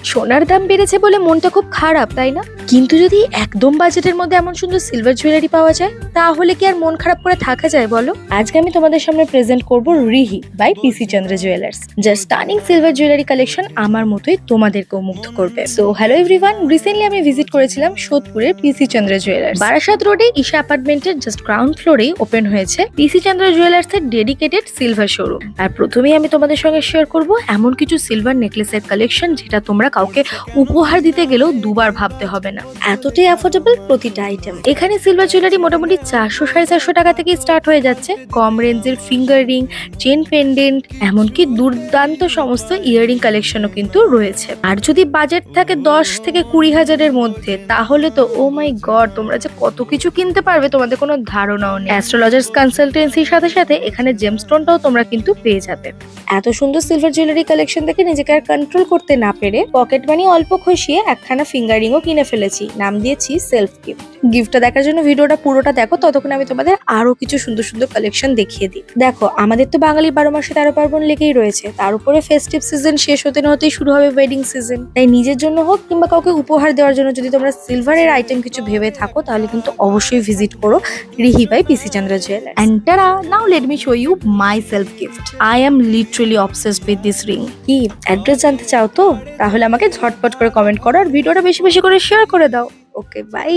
সোনার দাম বেড়েছে বলে মনটা খুব খারাপ, তাই না? কিন্তু যদি একদম বাজেটের মধ্যে এমন সুন্দর সিলভার জুয়েলারি পাওয়া যায়, তাহলে কি আর মন খারাপ করে থাকা যায় বলো? আজকে আমি তোমাদের সামনে প্রেজেন্ট করব Rihi by PC Chandra jewellers. Just stunning silver jewellery collection আমার মতোই তোমাদেরকেও মুগ্ধ করবে। সো হ্যালো এভরিওয়ান, রিসেন্টলি আমি ভিজিট করেছিলাম সোদপুরের পিসি চন্দ্র জুয়েলার্স। বারাসাত রোডে ঈশা অ্যাপার্টমেন্টের জাস্ট গ্রাউন্ড ফ্লোরেই ওপেন হয়েছে পিসি চন্দ্র জুয়েলার্স এর ডেডিকেটেড সিলভার শোরুম। আর প্রথমেই আমি তোমাদের সঙ্গে শেয়ার করব এমন কিছু সিলভার নেকলেসের কালেকশন যেটা তোমরা কাউকে উপহার দিতে গেলেও দুবার ভাবতে হবে না, এতটাই অ্যাফোর্ডেবল প্রতিটা আইটেম। এখানে সিলভার জুয়েলারি মোটামুটি 400-450 টাকা থেকে স্টার্ট হয়ে যাচ্ছে। কম রেঞ্জের ফিঙ্গার রিং, চেন পেন্ডেন্ট, এমনকি দুর্দান্ত সমস্ত ইয়াররিং কালেকশনও কিন্তু রয়েছে। আর যদি বাজেট থাকে 10 থেকে 20 হাজারের মধ্যে, তাহলে তো ও মাই গড, তোমরা যে কত কিছু কিনতে পারবে তোমাদের কোনো ধারণাও নেই। অ্যাস্ট্রোলজার্স কনসালটেন্সির সাথে সাথে এখানে জেমস্টোনটাও তোমরা কিন্তু পেয়ে যাবে। এত সুন্দর সিলভার জুয়েলারি কালেকশন দেখে নিজেকে আর কন্ট্রোল করতে না পেরে পকেট মানি অল্প খসিয়ে একখানা ফিঙ্গার রিংও কিনে ফেলেছি। নাম দিয়েছি সেলফ গিফট। গিফটটা দেখার জন্য ভিডিওটা পুরোটা দেখো, ততক্ষণ আমি তোমাদের আরো কিছু সুন্দর সুন্দর কালেকশন দেখিয়ে দিই। দেখো, আমাদের তো বাঙালি 12 মাসে 13 পার্বণ লেগেই রয়েছে, তার উপরে ফেস্টিভ সিজন শেষ হতে না হতেই শুরু হবে ওয়েডিং সিজন। তাই নিজের জন্য হোক কিংবা কাউকে উপহার দেওয়ার জন্য যদি তোমরা সিলভারের আইটেম কিছু ভেবে থাকো, তাহলে কিন্তু অবশ্যই ভিজিট করো Rihi by PC Chandra jewellers. And টাটা, now let me show you my self gift. I am literally obsessed with this ring. কি অ্যাড্রেস জানতে চাও তো? তাহলে আমাকে ঝটপট করে কমেন্ট করো আর ভিডিওটা বেশি বেশি করে শেয়ার করে দাও। ওকে, বাই।